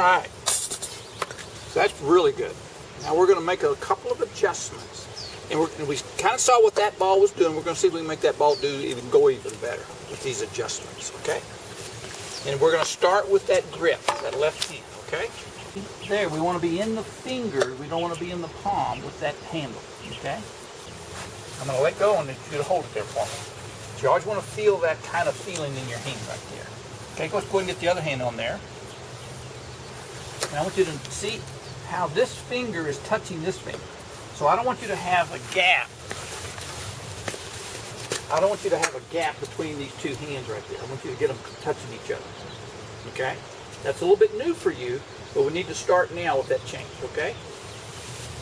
right. So that's really good. Now we're going to make a couple of adjustments. And we kind of saw what that ball was doing. We're going to see if we can make that ball go even better with these adjustments, okay? And we're going to start with that grip, that left hand, okay? There, we want to be in the finger. We don't want to be in the palm with that handle, okay? I'm going to let go and need you to hold it there for me. So you always want to feel that kind of feeling in your hand right there. Okay, let's go ahead and get the other hand on there. And I want you to see how this finger is touching this finger. So I don't want you to have a gap. I don't want you to have a gap between these two hands right there. I want you to get them touching each other. Okay? That's a little bit new for you, but we need to start now with that change, okay?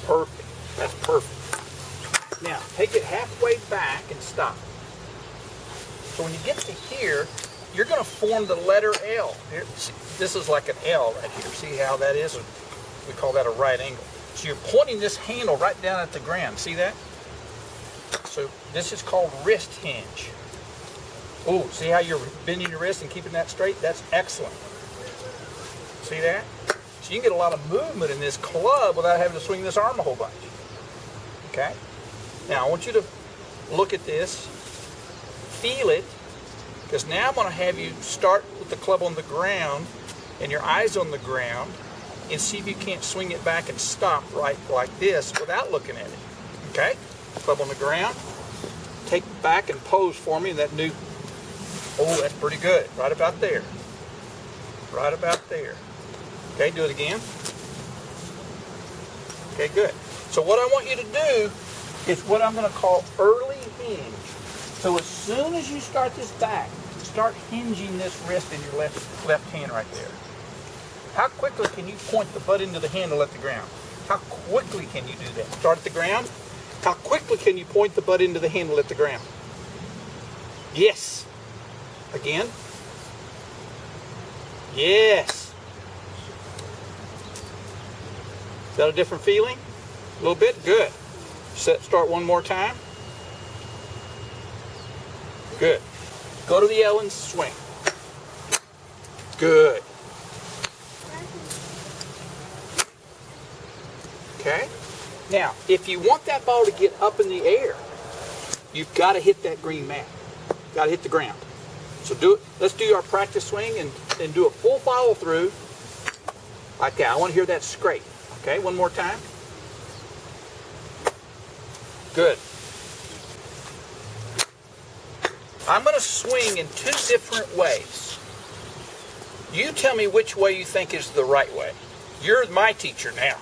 Perfect. That's perfect. Now, take it halfway back and stop. So when you get to here, you're going to form the letter L. Here, see, this is like an L right here. See how that is? We call that a right angle. So you're pointing this handle right down at the ground. See that? So this is called wrist hinge. Oh, see how you're bending your wrist and keeping that straight? That's excellent. See that? So you can get a lot of movement in this club without having to swing this arm a whole bunch. Okay? Now I want you to look at this, feel it, because now I'm going to have you start with the club on the ground and your eyes on the ground and see if you can't swing it back and stop right like this without looking at it. Okay? Club on the ground. Take it back and pose for me in that new. Oh, that's pretty good. Right about there. Right about there. Okay, do it again. Okay, good. So what I want you to do is what I'm going to call early hinge. So as soon as you start this back, start hinging this wrist in your left hand right there. How quickly can you point the butt into the handle at the ground? How quickly can you do that? Start at the ground. How quickly can you point the butt into the handle at the ground? Yes. Again. Yes. Is that a different feeling? A little bit? Good. Start one more time. Good. Go to the L and swing. Good. Okay? Now, if you want that ball to get up in the air, you've got to hit that green mat. You've got to hit the ground. So do it. Let's do our practice swing and do a full follow through like that. I want to hear that scrape. Okay, one more time. Good. I'm going to swing in two different ways. You tell me which way you think is the right way. You're my teacher now.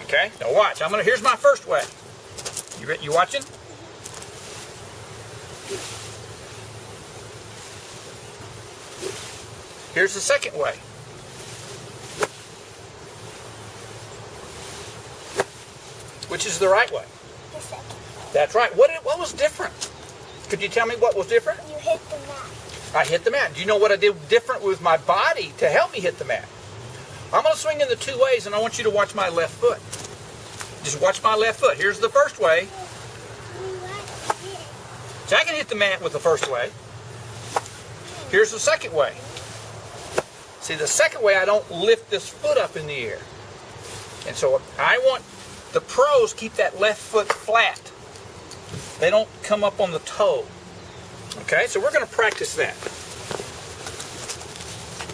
Okay? Now watch. Here's my first way. You watching? Here's the second way. Which is the right way? The second. That's right. What was different? Could you tell me what was different? You hit the mat. I hit the mat. Do you know what I did different with my body to help me hit the mat? I'm going to swing in the two ways, and I want you to watch my left foot. Just watch my left foot. Here's the first way. So I can hit the mat with the first way. Here's the second way. See, the second way, I don't lift this foot up in the air. And so I want the pros keep that left foot flat. They don't come up on the toe. Okay, so we're going to practice that.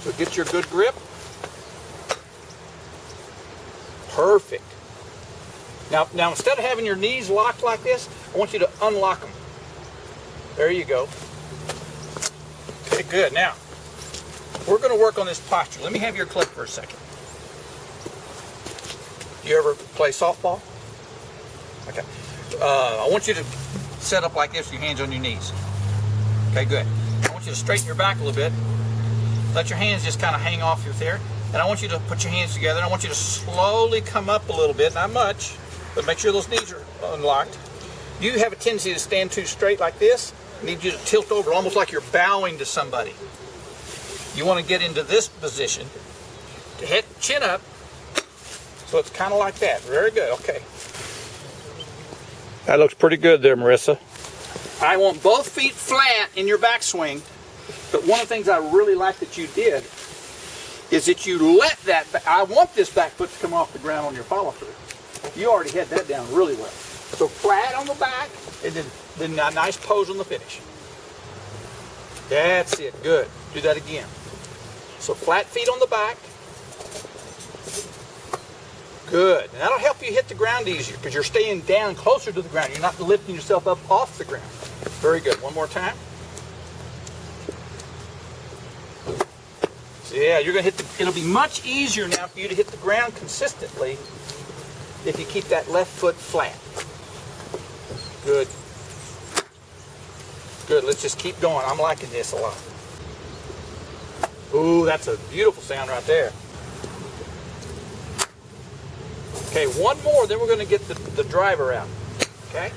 So get your good grip. Perfect. Now instead of having your knees locked like this, I want you to unlock them. There you go. Okay, good. Now, we're going to work on this posture. Let me have your clip for a second. You ever play softball? Okay. I want you to set up like this with your hands on your knees. Okay, good. I want you to straighten your back a little bit. Let your hands just kind of hang off you there. And I want you to put your hands together. And I want you to slowly come up a little bit. Not much, but make sure those knees are unlocked. You have a tendency to stand too straight like this. I need you to tilt over almost like you're bowing to somebody. You want to get into this position. Head, chin up. So it's kind of like that. Very good. Okay. That looks pretty good there, Marissa. I want both feet flat in your backswing. But one of the things I really like that you did is that you let that, I want this back foot to come off the ground on your follow through. You already had that down really well. So flat on the back, and then a nice pose on the finish. That's it, good. Do that again. So flat feet on the back. Good. And that'll help you hit the ground easier because you're staying down closer to the ground. You're not lifting yourself up off the ground. Very good. One more time. So yeah, you're going to hit it'll be much easier now for you to hit the ground consistently if you keep that left foot flat. Good. Good. Let's just keep going. I'm liking this a lot. Ooh, that's a beautiful sound right there. Okay, one more, then we're going to get the driver out. Okay?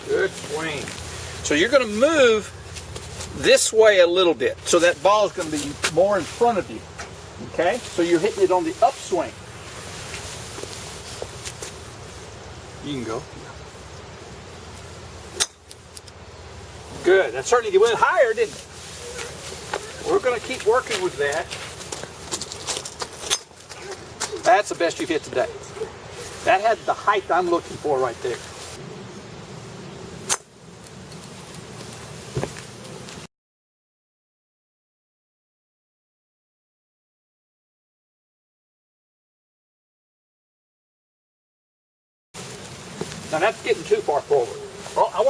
Good swing. So you're going to move this way a little bit. So that ball is going to be more in front of you. Okay? So you're hitting it on the upswing. You can go. Good. That certainly went higher, didn't it? We're going to keep working with that. That's the best you've hit today. That had the height I'm looking for right there. Now that's getting too far forward. Well, I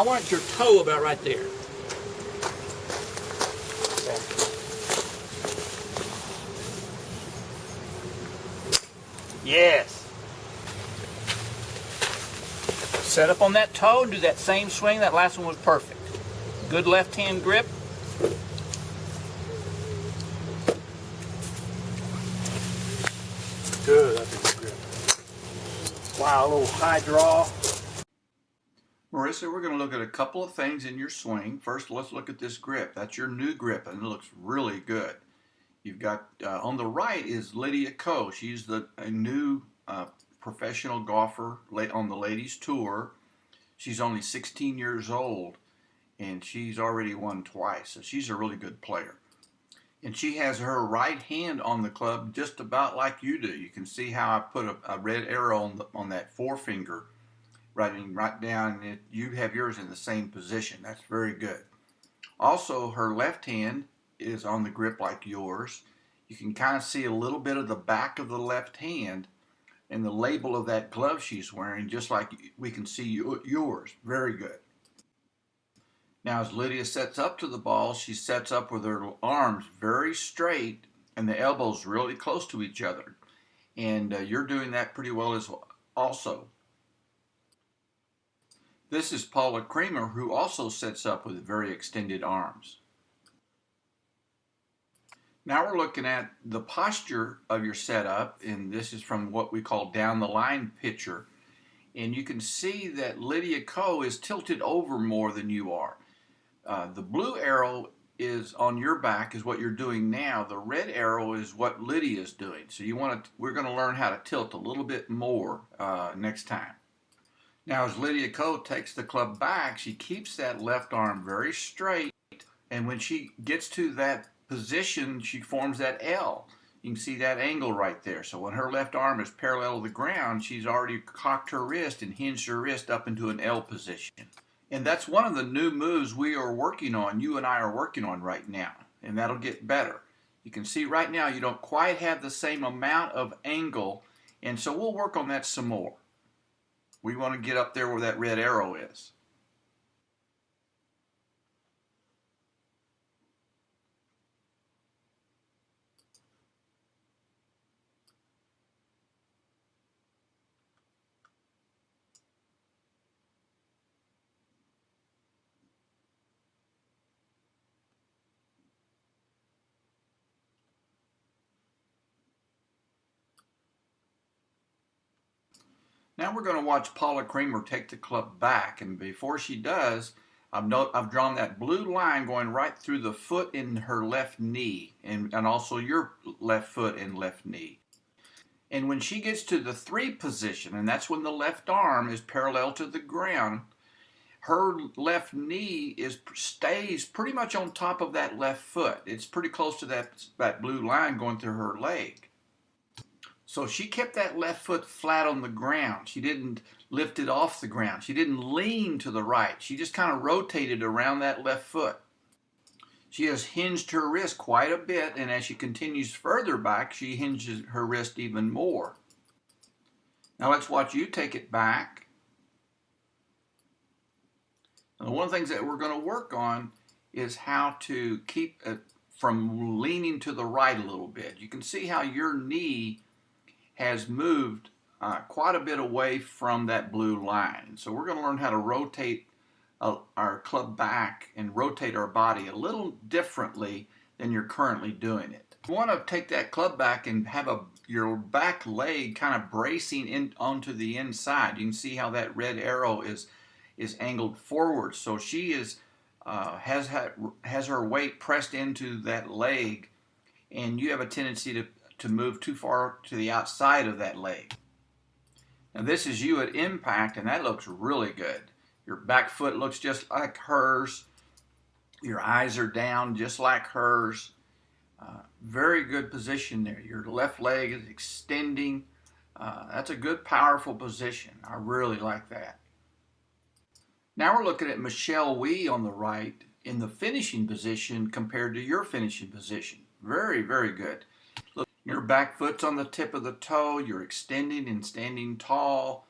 want your toe about right there. Okay. Yes. Set up on that toe and do that same swing. That last one was perfect. Good left hand grip. Good. That's a good grip. Wow, a little high draw. Marissa, we're going to look at a couple of things in your swing. First, let's look at this grip. That's your new grip, and it looks really good. You've got, on the right is Lydia Ko. She's a new professional golfer on the ladies tour. She's only 16 years old, and she's already won twice, so she's a really good player. And she has her right hand on the club just about like you do. You can see how I put a red arrow on that forefinger, right down. You have yours in the same position. That's very good. Also, her left hand is on the grip like yours. You can kind of see a little bit of the back of the left hand and the label of that glove she's wearing, just like we can see yours. Very good. Now, as Lydia sets up to the ball, she sets up with her arms very straight and the elbows really close to each other. And you're doing that pretty well as well also. This is Paula Kramer, who also sets up with very extended arms. Now we're looking at the posture of your setup, and this is from what we call down the line picture. And you can see that Lydia Ko is tilted over more than you are. The blue arrow is on your back, is what you're doing now. The red arrow is what Lydia is doing. So we're going to learn how to tilt a little bit more next time. Now, as Lydia Ko takes the club back, she keeps that left arm very straight, and when she gets to that position, she forms that L. You can see that angle right there. So when her left arm is parallel to the ground, she's already cocked her wrist and hinged her wrist up into an L position. And that's one of the new moves we are working on, you and I are working on right now, and that'll get better. You can see right now you don't quite have the same amount of angle, and so we'll work on that some more. We want to get up there where that red arrow is. Now we're going to watch Paula Kramer take the club back, and before she does, I've drawn that blue line going right through the foot in her left knee, and also your left foot and left knee. And when she gets to the 3 position, and that's when the left arm is parallel to the ground, her left knee stays pretty much on top of that left foot. It's pretty close to that blue line going through her leg. So she kept that left foot flat on the ground. She didn't lift it off the ground. She didn't lean to the right. She just kind of rotated around that left foot. She has hinged her wrist quite a bit, and as she continues further back, she hinges her wrist even more. Now let's watch you take it back. And one of the things that we're going to work on is how to keep it from leaning to the right a little bit. You can see how your knee has moved quite a bit away from that blue line. So we're going to learn how to rotate our club back and rotate our body a little differently than you're currently doing it. You want to take that club back and have your back leg kind of bracing in onto the inside. You can see how that red arrow is angled forward. So she has her weight pressed into that leg, and you have a tendency to move too far to the outside of that leg. Now this is you at impact, and that looks really good. Your back foot looks just like hers. Your eyes are down just like hers. Very good position there. Your left leg is extending. That's a good, powerful position. I really like that. Now we're looking at Michelle Wee on the right in the finishing position compared to your finishing position. Very, very good. Look, your back foot's on the tip of the toe. You're extending and standing tall.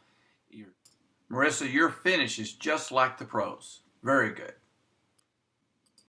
Marissa, your finish is just like the pros. Very good.